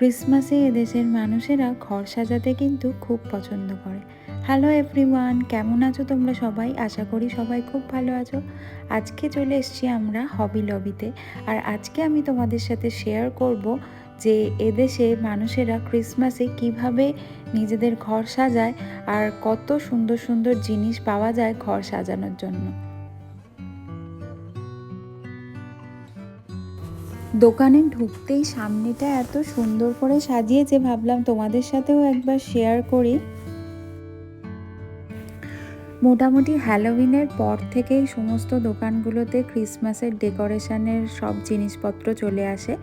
ক্রিসমাসে এদেশের মানুষেরা ঘর সাজাতে কিন্তু খুব পছন্দ করে। হ্যালো এভরিওয়ান, কেমন আছো তোমরা সবাই? আশা করি সবাই খুব ভালো আছো। আজকে চলে এসেছি আমরা হবি লবিতে। আর আজকে আমি তোমাদের সাথে শেয়ার করব যে এদেশে মানুষেরা ক্রিসমাসে কিভাবে নিজেদের ঘর সাজায় আর কত সুন্দর সুন্দর জিনিস পাওয়া যায় ঘর সাজানোর জন্য। দোকানে ঢুকতেই সামনেটা এত সুন্দর করে সাজিয়েছে, ভাবলাম তোমাদের সাথেও একবার শেয়ার করি। মোটামুটি হ্যালোউইনের পর থেকেই সমস্ত দোকানগুলোতে ক্রিসমাসের ডেকোরেশনের সব জিনিসপত্র চলে আসে।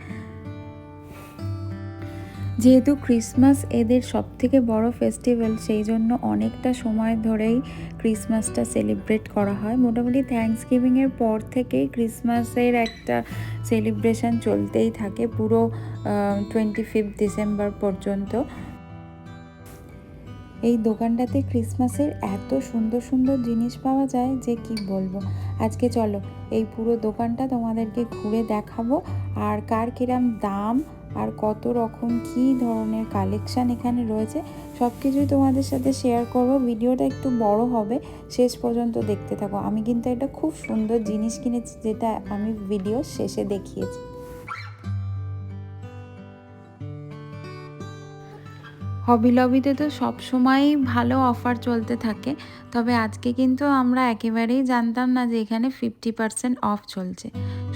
যেহেতু ক্রিসমাস এদের সবথেকে বড় ফেস্টিভ্যাল, সেই জন্য অনেকটা সময় ধরেই ক্রিসমাসটা সেলিব্রেট করা হয়। মোটামুটি থ্যাঙ্কসগিভিংয়ের পর থেকেই ক্রিসমাসের একটা সেলিব্রেশন চলতেই থাকে পুরো 25 ডিসেম্বর পর্যন্ত। এই দোকানটাতে ক্রিসমাসের এত সুন্দর সুন্দর জিনিস পাওয়া যায় যে কি বলবো। আজকে চলো এই পুরো দোকানটা তোমাদেরকে ঘুরে দেখাবো, আর কার কিরম দাম আর কত রকম কি ধরনের কালেকশান এখানে রয়েছে সব কিছুই তোমাদের সাথে শেয়ার করব। ভিডিওটা একটু বড় হবে, শেষ পর্যন্ত দেখতে থাকো। আমি কিন্তু একটা খুব সুন্দর জিনিস কিনেছি যেটা আমি ভিডিও শেষে দেখিয়েছি। হবি লবিতে তো সবসময়ই ভালো অফার চলতে থাকে, তবে আজকে কিন্তু আমরা একেবারেই জানতাম না যে এখানে 50% অফ চলছে।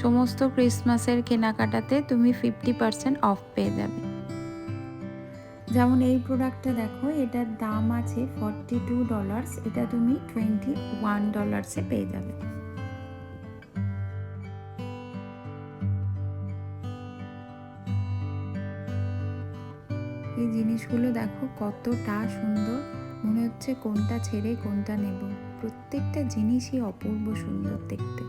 সমস্ত ক্রিসমাসের কেনাকাটাতে তুমি 50% অফ পেয়ে যাবে। যেমন এই প্রোডাক্টটা দেখো, এটার দাম আছে $42, এটা তুমি $21 পেয়ে যাবে। এই জিনিসগুলো দেখো কতটা সুন্দর, মনে হচ্ছে কোনটা ছেড়ে কোনটা নেব। প্রত্যেকটা জিনিসই অপূর্ব সুন্দর দেখতে।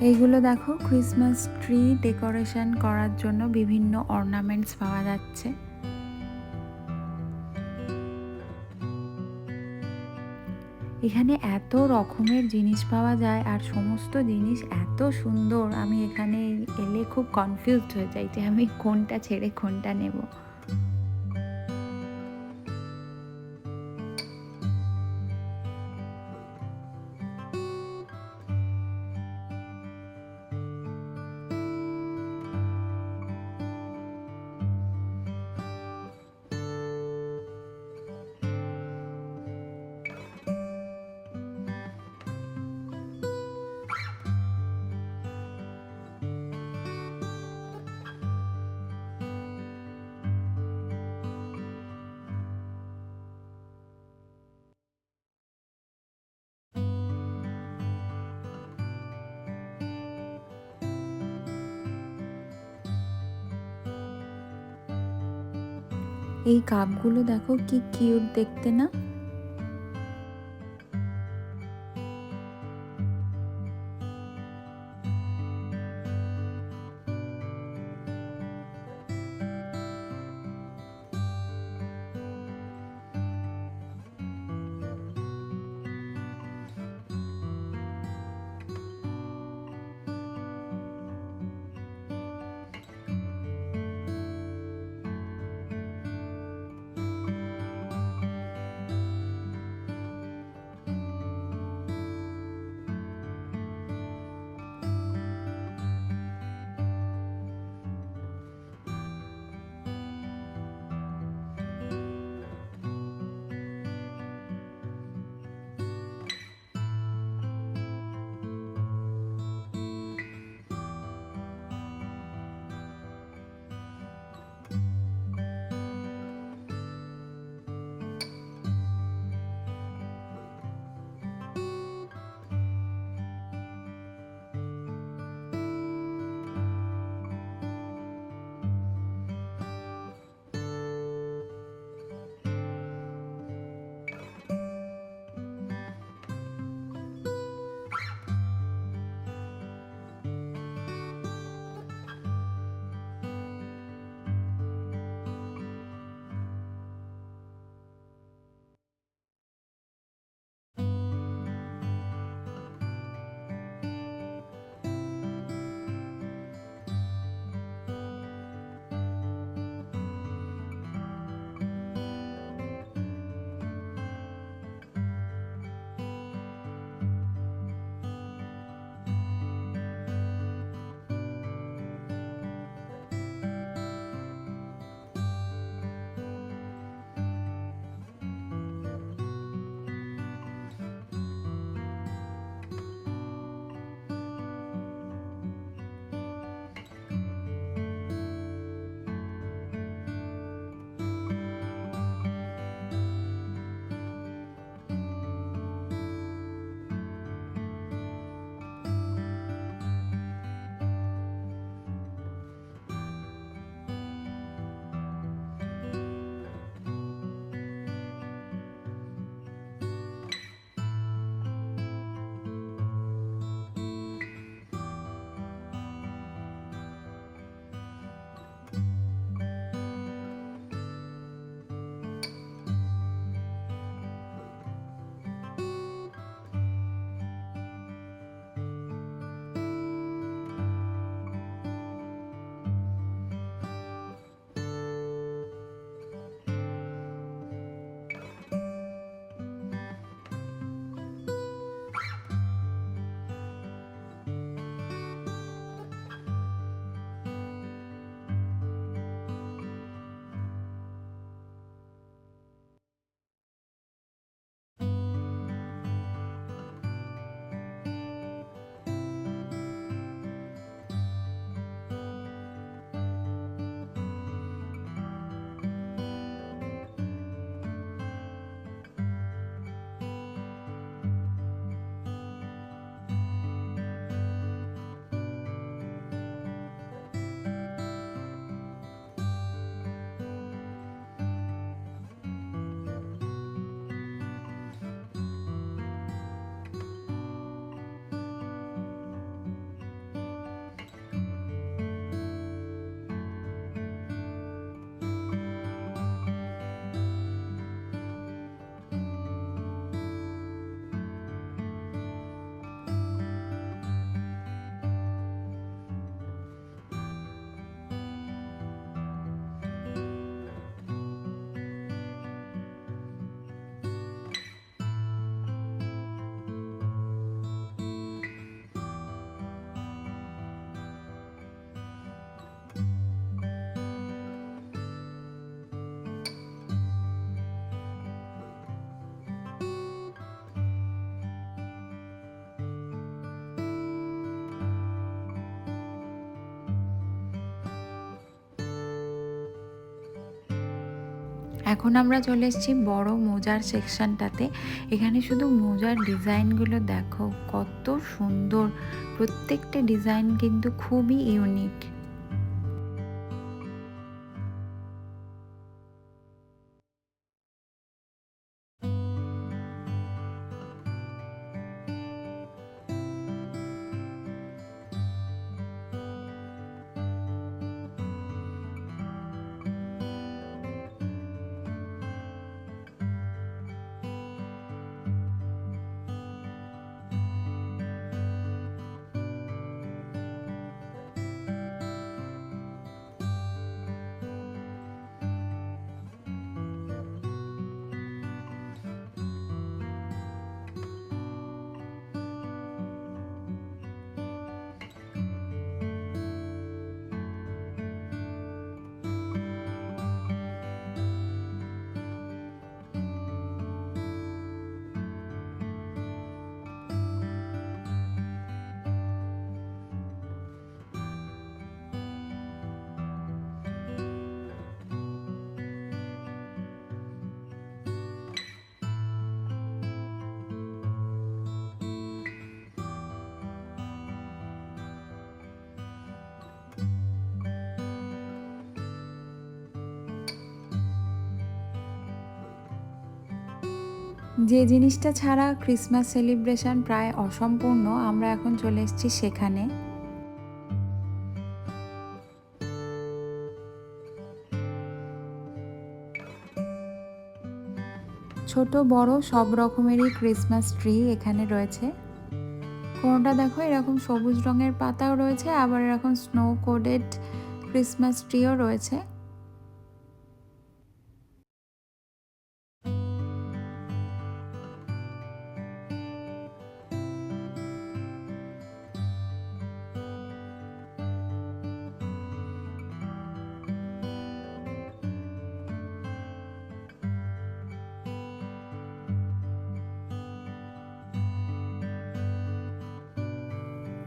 এইগুলো দেখো ক্রিসমাস ট্রি ডেকোরেশন করার জন্য বিভিন্ন অর্নামেন্টস পাওয়া যাচ্ছে। এখানে এত রকমের জিনিস পাওয়া যায় আর সমস্ত জিনিস এত সুন্দর, আমি এখানে এলে খুব কনফিউজড হয়ে যাই যে আমি কোনটা ছেড়ে কোনটা নেব। এই কাপগুলো দেখো কি কিউট দেখতে না? এখন আমরা চলে এসেছি বড় মোজার সেকশনটাতে। এখানে শুধু মোজার ডিজাইনগুলো দেখো কত সুন্দর, প্রত্যেকটা ডিজাইন কিন্তু খুবই ইউনিক। যে জিনিসটা ছাড়া ক্রিসমাস সেলিব্রেশন প্রায় অসম্পূর্ণ, আমরা এখন চলে এসেছি সেখানে। ছোট বড় সব রকমেরই ক্রিসমাস ট্রি এখানে রয়েছে। কোনোটা দেখো এরকম সবুজ রঙের পাতাও রয়েছে, আবার এরকম স্নো কোডেড ক্রিসমাস ট্রিও রয়েছে।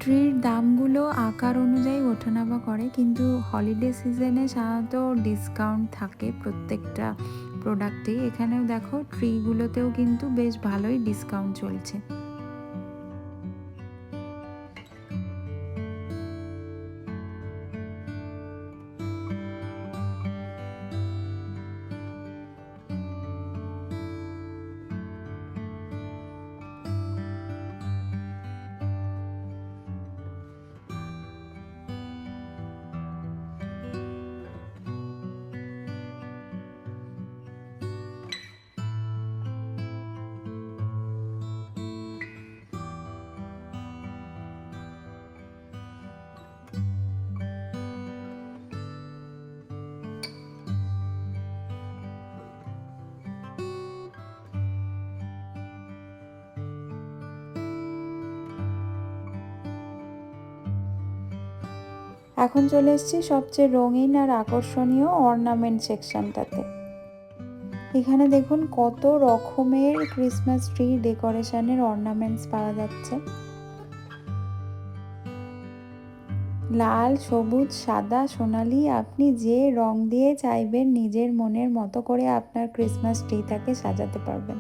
ট্রির দামগুলো আকার অনুযায়ী ওঠানামা করে, কিন্তু হলিডে সিজনে সাধারণত ডিসকাউন্ট থাকে প্রত্যেকটা প্রোডাক্টেই। এখানেও দেখো ট্রিগুলোতেও কিন্তু বেশ ভালোই ডিসকাউন্ট চলছে। এখন চলে এসেছি সবচেয়ে রঙিন আর আকর্ষণীয় অর্নামেন্ট সেকশনটাতে। এখানে দেখুন কত রকমের ক্রিসমাস ট্রি ডেকোরেশনের অর্নামেন্টস পাওয়া যাচ্ছে। লাল, সবুজ, সাদা, সোনালি, আপনি যে রং দিয়ে চাইবেন নিজের মনের মতো করে আপনার ক্রিসমাস ট্রিটাকে সাজাতে পারবেন।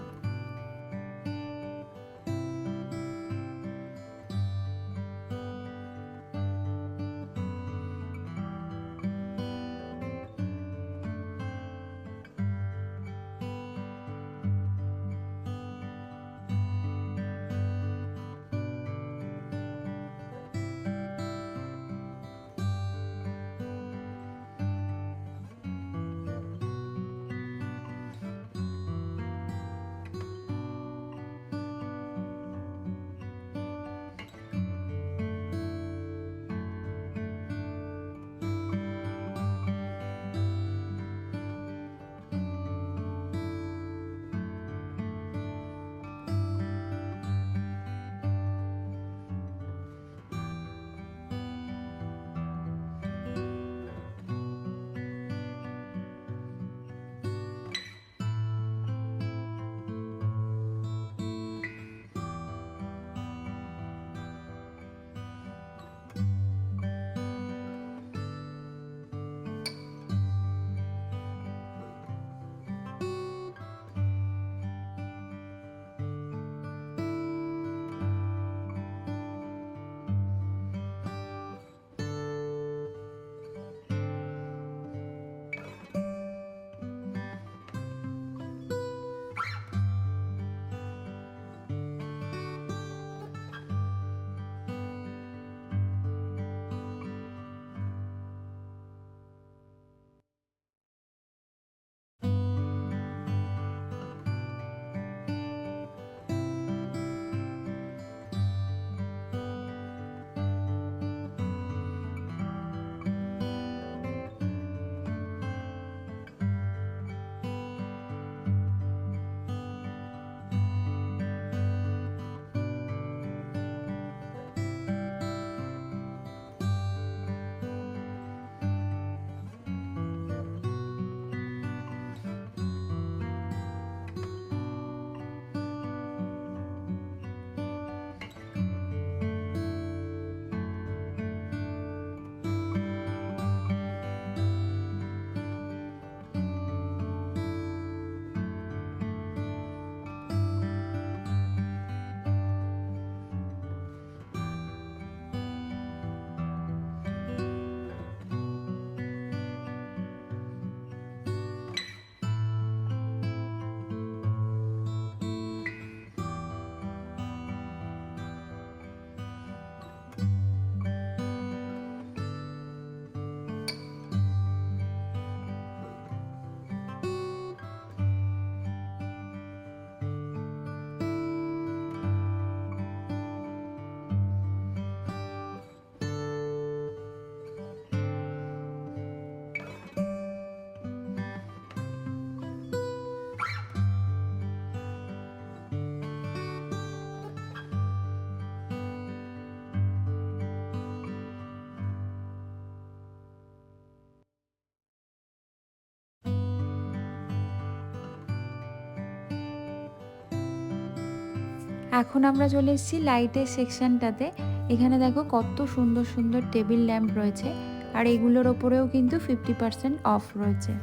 এখন আমরা চলে এসেছি লাইটের সেকশনটাতে। এখানে দেখো কত সুন্দর সুন্দর টেবিল ল্যাম্প রয়েছে, আর এগুলোর ওপরেও কিন্তু 50% অফ রয়েছে।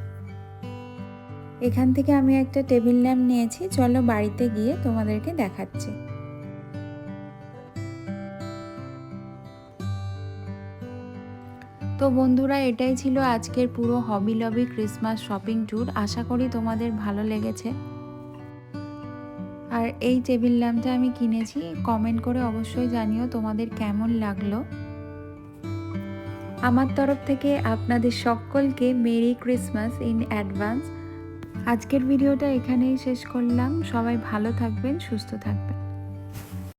এখান থেকে আমি একটা টেবিল ল্যাম্প নিয়েছি, চলো বাড়িতে গিয়ে তোমাদেরকে দেখাচ্ছি। তো বন্ধুরা, এটাই ছিল আজকের পুরো হবি লবি ক্রিসমাস শপিং ট্যুর। আশা করি তোমাদের ভালো লেগেছে। আর এই টেবিল ল্যাম্পটা আমি কিনেছি, কমেন্ট করে অবশ্যই জানিও তোমাদের কেমন লাগলো। আমার তরফ থেকে আপনাদের সকলকে মেরি ক্রিসমাস ইন অ্যাডভান্স। আজকের ভিডিওটা এখানেই শেষ করলাম। সবাই ভালো থাকবেন, সুস্থ থাকবেন।